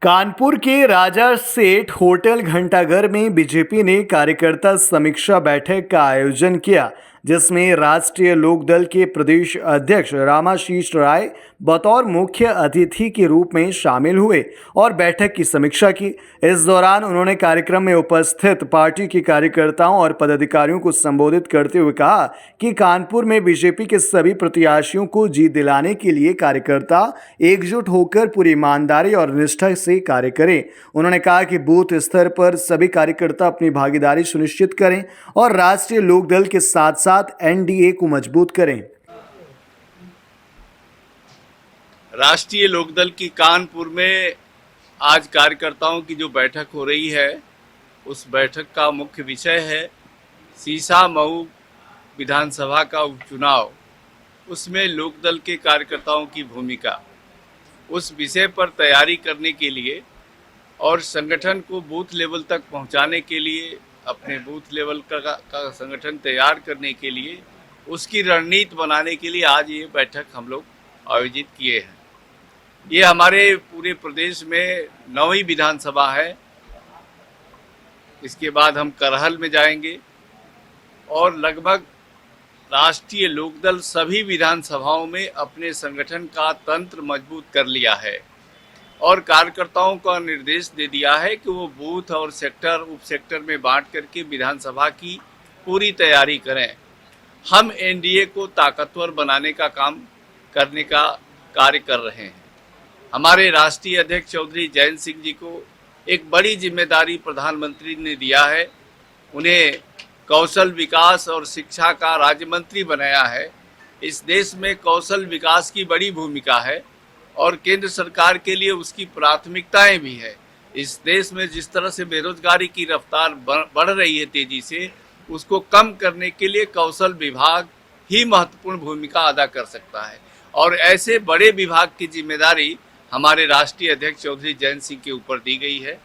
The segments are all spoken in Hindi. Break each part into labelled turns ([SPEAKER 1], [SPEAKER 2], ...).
[SPEAKER 1] कानपुर के राजा सेठ होटल घंटाघर में बीजेपी ने कार्यकर्ता समीक्षा बैठक का आयोजन किया, जिसमें राष्ट्रीय लोकदल के प्रदेश अध्यक्ष रामाशीष राय बतौर मुख्य अतिथि के रूप में शामिल हुए और बैठक की समीक्षा की। इस दौरान उन्होंने कार्यक्रम में उपस्थित पार्टी के कार्यकर्ताओं और पदाधिकारियों को संबोधित करते हुए कहा कि कानपुर में बीजेपी के सभी प्रत्याशियों को जीत दिलाने के लिए कार्यकर्ता एकजुट होकर पूरी ईमानदारी और निष्ठा से कार्य करें। उन्होंने कहा कि बूथ स्तर पर सभी कार्यकर्ता अपनी भागीदारी सुनिश्चित करें और राष्ट्रीय लोकदल के साथ साथ एनडीए को मजबूत करें।
[SPEAKER 2] राष्ट्रीय लोकदल की कानपुर में आज कार्यकर्ताओं की जो बैठक हो रही है, उस बैठक का मुख्य विषय है सीसा-मऊ विधानसभा का उपचुनाव, उसमें लोकदल के कार्यकर्ताओं की भूमिका। उस विषय पर तैयारी करने के लिए और संगठन को बूथ लेवल तक पहुंचाने के लिए, अपने बूथ लेवल का संगठन तैयार करने के लिए, उसकी रणनीति बनाने के लिए आज ये बैठक हम लोग आयोजित किए हैं। ये हमारे पूरे प्रदेश में 9वीं विधानसभा है। इसके बाद हम करहल में जाएंगे और लगभग राष्ट्रीय लोकदल सभी विधानसभाओं में अपने संगठन का तंत्र मजबूत कर लिया है और कार्यकर्ताओं का निर्देश दे दिया है कि वो बूथ और सेक्टर उप सेक्टर में बांट करके विधानसभा की पूरी तैयारी करें। हम एनडीए को ताकतवर बनाने का काम करने का कार्य कर रहे हैं। हमारे राष्ट्रीय अध्यक्ष चौधरी जयंत सिंह जी को एक बड़ी जिम्मेदारी प्रधानमंत्री ने दिया है। उन्हें कौशल विकास और शिक्षा का राज्य मंत्री बनाया है। इस देश में कौशल विकास की बड़ी भूमिका है और केंद्र सरकार के लिए उसकी प्राथमिकताएं भी है। इस देश में जिस तरह से बेरोजगारी की रफ्तार बढ़ रही है तेजी से, उसको कम करने के लिए कौशल विभाग ही महत्वपूर्ण भूमिका अदा कर सकता है और ऐसे बड़े विभाग की जिम्मेदारी हमारे राष्ट्रीय अध्यक्ष चौधरी जयंत सिंह के ऊपर दी गई है।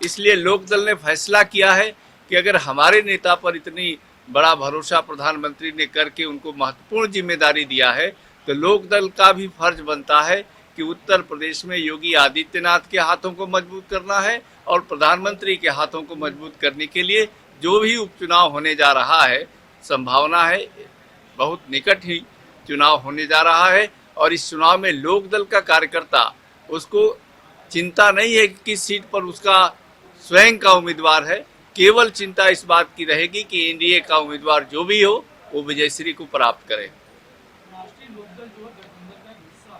[SPEAKER 2] इसलिए लोकदल ने फैसला किया है कि अगर हमारे नेता पर इतनी बड़ा भरोसा प्रधानमंत्री ने करके उनको महत्वपूर्ण जिम्मेदारी दिया है, तो लोकदल का भी फर्ज बनता है कि उत्तर प्रदेश में योगी आदित्यनाथ के हाथों को मजबूत करना है और प्रधानमंत्री के हाथों को मजबूत करने के लिए जो भी उपचुनाव होने जा रहा है, संभावना है बहुत निकट ही चुनाव होने जा रहा है और इस चुनाव में लोकदल का कार्यकर्ता, उसको चिंता नहीं है कि किस सीट पर उसका स्वयं का उम्मीदवार है। केवल चिंता इस बात की रहेगी कि एनडीए का उम्मीदवार जो भी हो वो विजयश्री को प्राप्त करे।
[SPEAKER 3] राष्ट्रीय लोकदल जो है गठबंधन का हिस्सा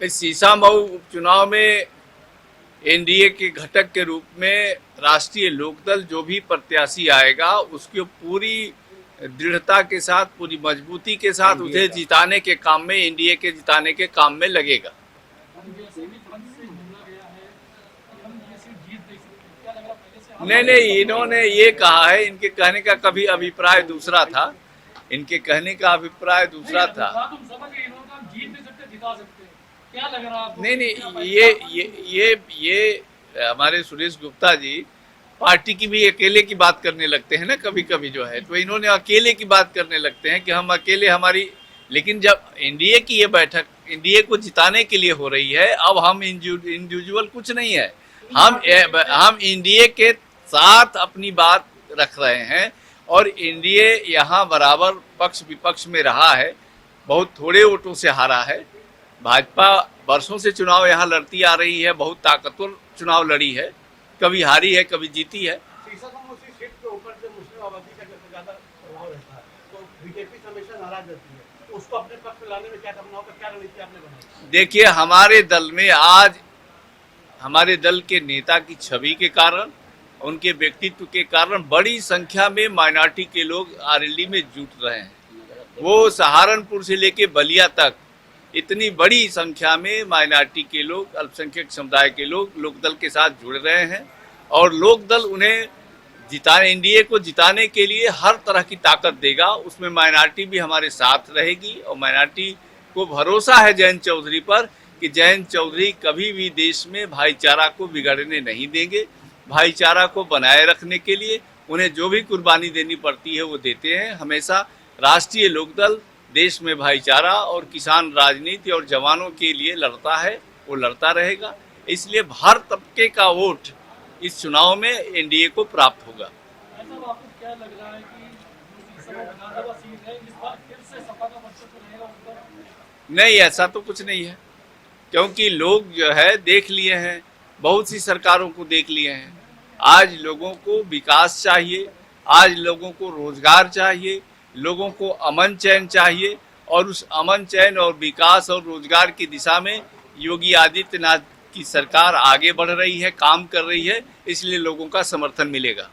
[SPEAKER 3] है।
[SPEAKER 2] इस सीसा-मऊ उपचुनाव में एनडीए के घटक के रूप में राष्ट्रीय लोकदल जो भी प्रत्याशी आएगा, उसको पूरी दृढ़ता के साथ, पूरी मजबूती के साथ उसे जिताने के काम में, एनडीए के जिताने के काम में लगेगा। नहीं, इन्होंने ये कहा है, इनके कहने का कभी अभिप्राय दूसरा था। इनके कहने का अभिप्राय दूसरा था। नहीं, ये हमारे सुरेश गुप्ता जी पार्टी की भी अकेले की बात करने लगते हैं ना कभी कभी जो है, तो इन्होंने अकेले की बात करने लगते हैं कि हम अकेले हमारी, लेकिन जब एनडीए की ये बैठक एनडीए को जिताने के लिए हो रही है, अब हम इंडिविजुअल कुछ नहीं है, हम एनडीए के साथ अपनी बात रख रहे हैं और एनडीए यहाँ बराबर पक्ष विपक्ष में रहा है, बहुत थोड़े वोटों से हारा है। भाजपा वर्षों से चुनाव यहाँ लड़ती आ रही है, बहुत ताकतवर चुनाव लड़ी है, कभी हारी है कभी जीती है। देखिए, हमारे दल में आज हमारे दल के नेता की छवि के कारण, उनके व्यक्तित्व के कारण बड़ी संख्या में माइनॉरिटी के लोग आरएलडी में जुट रहे हैं। वो सहारनपुर से लेके बलिया तक इतनी बड़ी संख्या में माइनॉरिटी के लोग, अल्पसंख्यक समुदाय के लोग लोकदल के साथ जुड़ रहे हैं और लोकदल उन्हें जिताने, एनडीए को जिताने के लिए हर तरह की ताकत देगा। उसमें माइनॉरिटी भी हमारे साथ रहेगी और माइनॉरिटी को भरोसा है जयंत चौधरी पर कि जयंत चौधरी कभी भी देश में भाईचारा को बिगड़ने नहीं देंगे। भाईचारा को बनाए रखने के लिए उन्हें जो भी कुर्बानी देनी पड़ती है वो देते हैं। हमेशा राष्ट्रीय लोकदल देश में भाईचारा और किसान राजनीति और जवानों के लिए लड़ता है, वो लड़ता रहेगा। इसलिए हर तबके का वोट इस चुनाव में एनडीए को प्राप्त होगा।
[SPEAKER 3] ऐसा आपको क्या लग रहा है कि जो तीसरा विधानसभा सीट है इस बार फिर से सपा का वर्चस्व रहेगा उस पर?
[SPEAKER 2] नहीं, ऐसा तो कुछ नहीं है, क्योंकि लोग जो है देख लिए हैं, बहुत सी सरकारों को देख लिए हैं। आज लोगों को विकास चाहिए, आज लोगों को रोजगार चाहिए, लोगों को अमन चैन चाहिए, और उस अमन चैन और विकास और रोजगार की दिशा में योगी आदित्यनाथ की सरकार आगे बढ़ रही है, काम कर रही है, इसलिए लोगों का समर्थन मिलेगा।